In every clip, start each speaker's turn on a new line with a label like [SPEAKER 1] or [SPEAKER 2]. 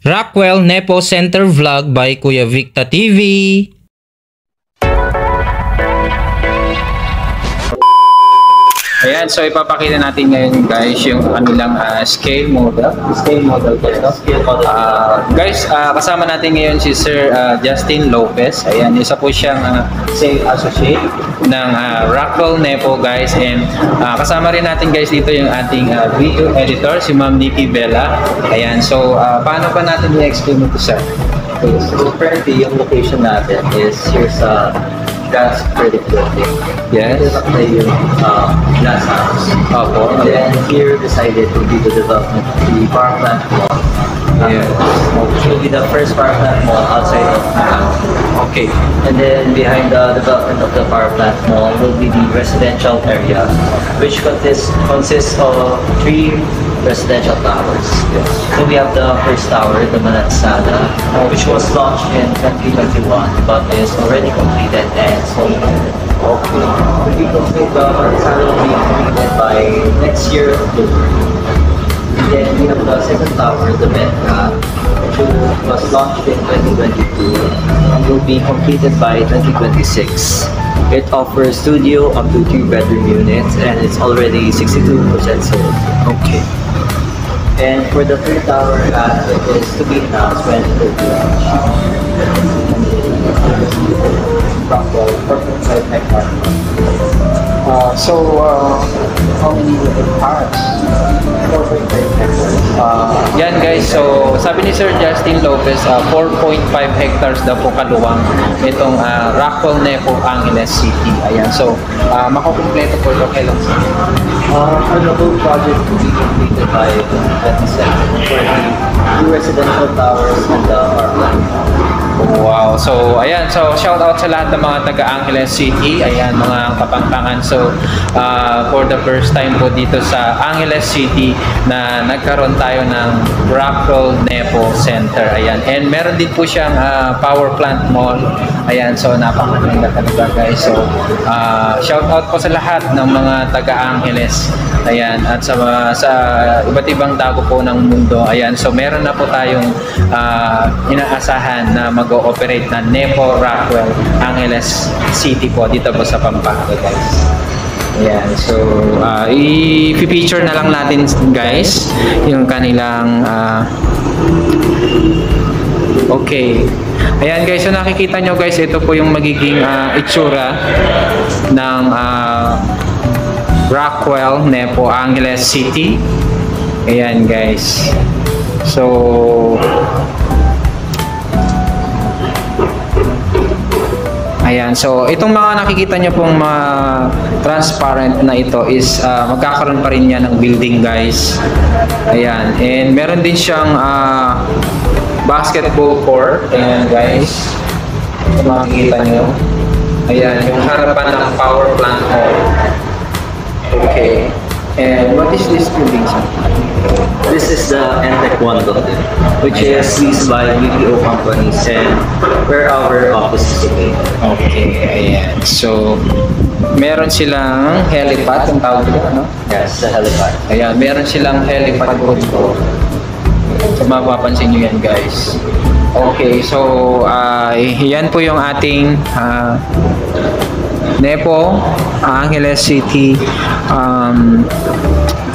[SPEAKER 1] Rockwell Nepo Center Vlog by Kuya Victa TV.
[SPEAKER 2] Ayan, so ipapakita natin ngayon guys yung kanilang scale model. Scale model po ito. Guys, kasama natin ngayon si Sir Justin Lopez. Ayan, isa po siyang sales associate ng Rockwell Nepo guys. And kasama rin natin guys dito yung ating video editor, si Ma'am Nikki Bella. Ayan, so paano pa natin i-explain ito sir?
[SPEAKER 3] Okay, so currently yung location natin is here sa gas credit building.
[SPEAKER 2] Yes.
[SPEAKER 3] Ito na yung glass house.
[SPEAKER 2] Opo.
[SPEAKER 3] And then here decided to be the development of the power plant mall.
[SPEAKER 2] Yes.
[SPEAKER 3] Which will be the first power plant mall outside of Macau.
[SPEAKER 2] Okay.
[SPEAKER 3] And then behind the development of the power plant mall will be the residential area, which consists of 3 residential towers.
[SPEAKER 2] Yes.
[SPEAKER 3] So we have the first tower, the Manansala, which was launched in 2021 but is already completed and sold.
[SPEAKER 2] Okay.
[SPEAKER 3] We complete the Manansala will be completed by next year October. And then we have the second tower, the Menta, which was launched in 2022 and will be completed by 2026. It offers studio up to 3-bedroom units and it's already 62% sold.
[SPEAKER 2] Okay.
[SPEAKER 3] And for the third tower, it is to be announced when it will be launched. Rockwell, 4.5 hectare.
[SPEAKER 2] How many cars?
[SPEAKER 3] 4.5 hectares.
[SPEAKER 2] Yan guys, so sabi ni Sir Justin Lopez, 4.5 hectares daw po kaluwang itong Rockwell Nepo Angeles City. Ayan, so makukumpleto po ito kailan sir?
[SPEAKER 3] For the whole project to be completed by 2027 for the 2 residential towers and the power plant.
[SPEAKER 2] Wow, so ayan, so shout out sa lahat ng mga taga Angeles City, ayan mga kapangpangan. So for the first time po dito sa Angeles City na nagkaroon tayo ng Rockwell Nepo Center, ayan, and meron din po siyang power plant mall, ayan, so napakaganda talaga guys. So shout out po sa lahat ng mga taga Angeles, ayan, at sa iba't ibang dako po ng mundo, ayan, so meron na po tayong inaasahan na mag-ooperate na Nepo Rockwell Angeles City po dito po sa Pampanga guys. Ayan, so i-feature na lang natin guys yung kanilang okay. Ayan guys, so nakikita nyo guys, ito po yung magiging itsura ng Rockwell Nepo Angeles City. Ayan guys, so ayan, so itong mga nakikita nyo pong mga transparent na ito is magkakaroon pa rin yan ng building guys. Ayan, and meron din siyang basketball court. Ayan guys, so makikita nyo, ayan yung harapan ng power plant hall. Okay, and what is this building sir?
[SPEAKER 3] This is the NTEC 1 building, which is leased by BPO companies and where our office is located.
[SPEAKER 2] Okay, ayan. So, meron silang helipad, ang tawag dito, ano?
[SPEAKER 3] Yes, the helipad.
[SPEAKER 2] Ayan, meron silang helipad dito. So, mapapansin nyo yan, guys. Okay, so, yan po yung ating Nepo Angeles City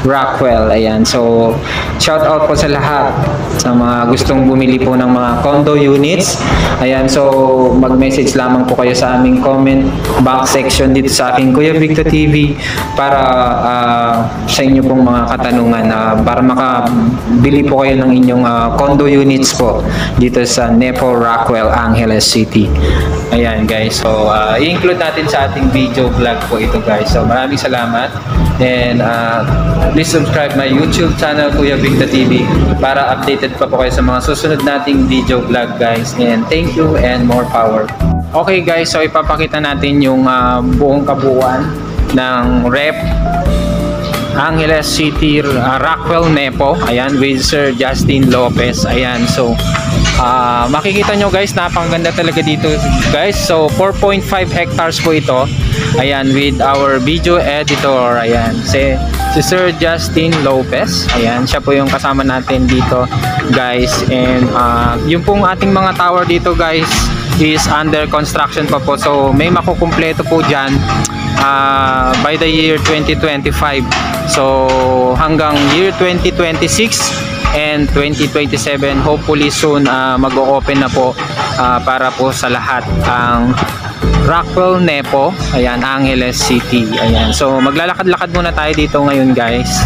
[SPEAKER 2] Rockwell. Ayan, so shout out po sa lahat sa mga gustong bumili po ng mga condo units. Ayan, so mag-message lamang po kayo sa aming comment box section dito sa aking Kuya Victa TV para sa inyo pong mga katanungan para makabili po kayo ng inyong condo units po dito sa Nepo Rockwell Angeles City. Ayan guys, so i-include natin sa ating video vlog po ito guys. So maraming salamat, and please subscribe my YouTube channel Kuya Victa TV para updated pa po kayo sa mga susunod nating video vlog guys, and thank you and more power. Okay guys, so ipapakita natin yung buong kabuuan ng Rep Angeles City Rockwell Nepo, ayan, with Sir Justin Lopez. Ayan, so makikita nyo guys, napakaganda talaga dito guys. So 4.5 hectares po ito, ayan, with our video editor. Ayan, si Sir Justin Lopez. Ayan, siya po yung kasama natin dito guys. And yung pong ating mga tower dito guys is under construction pa po. So may makukumpleto po dyan by the year 2025. So hanggang year 2026 and 2027 hopefully soon mag-o-open na po para po sa lahat ang Rockwell Nepo, ayan, Angeles City. Ayan, so maglalakad-lakad muna tayo dito ngayon guys.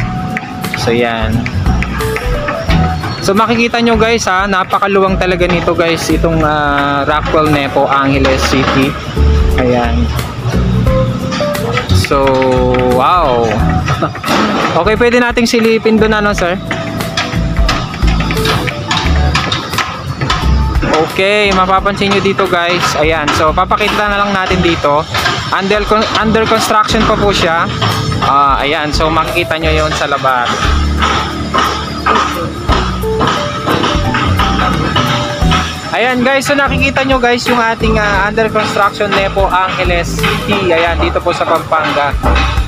[SPEAKER 2] So yan, so makikita nyo guys napakaluwang talaga nito guys itong Rockwell Nepo, Angeles City. Ayan, so wow. Okay, pwede nating silipin doon sir? Okay, mapapansin nyo dito guys. Ayan, so papakita na lang natin dito. Under construction pa po siya. Ayan, so makikita nyo yon sa labas. Ayan guys, so nakikita nyo guys yung ating under construction Nepo, Angeles City. Ayan, dito po sa Pampanga.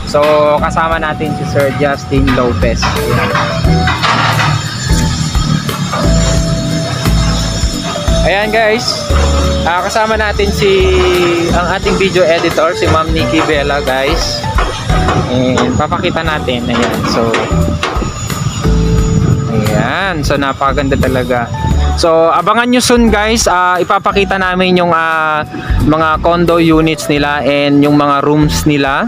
[SPEAKER 2] So kasama natin si Sir Justin Lopez. Ayan. Ayan guys, kasama natin ang ating video editor, si Ma'am Nikki Bella guys. And papakita natin, ayan, so ayan, so napakaganda talaga. So abangan nyo soon guys, ipapakita namin yung mga condo units nila and yung mga rooms nila.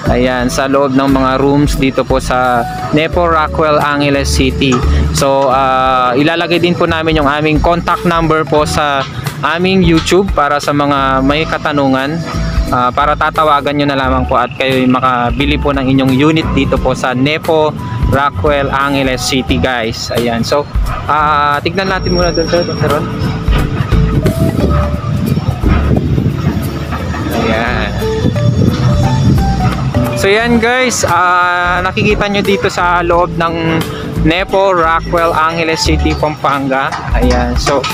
[SPEAKER 2] Ayan, sa loob ng mga rooms dito po sa Nepo, Rockwell, Angeles City. So ilalagay din po namin yung aming contact number po sa aming YouTube para sa mga may katanungan, para tatawagan nyo na lamang po at kayo makabili po ng inyong unit dito po sa Nepo, Rockwell, Angeles City guys. Ayan, so tignan natin muna doon sir, Dr. Ron. Ayan. So yan guys, nakikita nyo dito sa loob ng Nepo, Rockwell, Angeles City, Pampanga. Ayan, so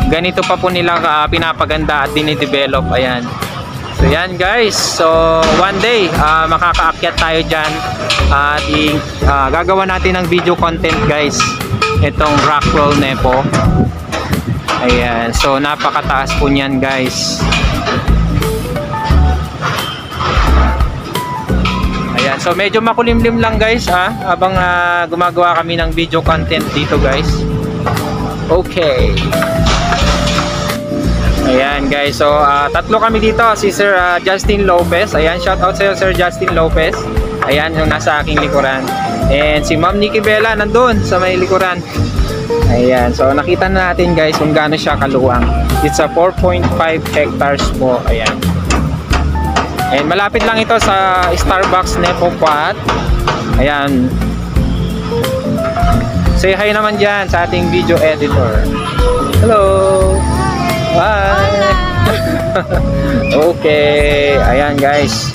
[SPEAKER 2] ganito pa po nila pinapaganda at dinidevelop. Ayan, so yan guys, so one day makakaakyat tayo dyan at gagawa natin ng video content guys itong Rockwell Nepo. Ayan, so napakataas po niyan guys. Ayan, so medyo makulimlim lang guys habang gumagawa kami ng video content dito guys. Okay. Ayan guys, so tatlo kami dito, si Sir Justin Lopez. Ayan, shout out sa iyo Sir Justin Lopez. Ayan yung nasa aking likuran. And si Ma'am Nikki Bella nandun sa may likuran. Ayan, so nakita na natin guys kung gaano siya kaluwang. It's a 4.5 hectares po. Ayan. And malapit lang ito sa Starbucks Nepo Pot. Ayan. Say hi naman dyan sa ating video editor. Hello. Hi. Okay. Ayan guys.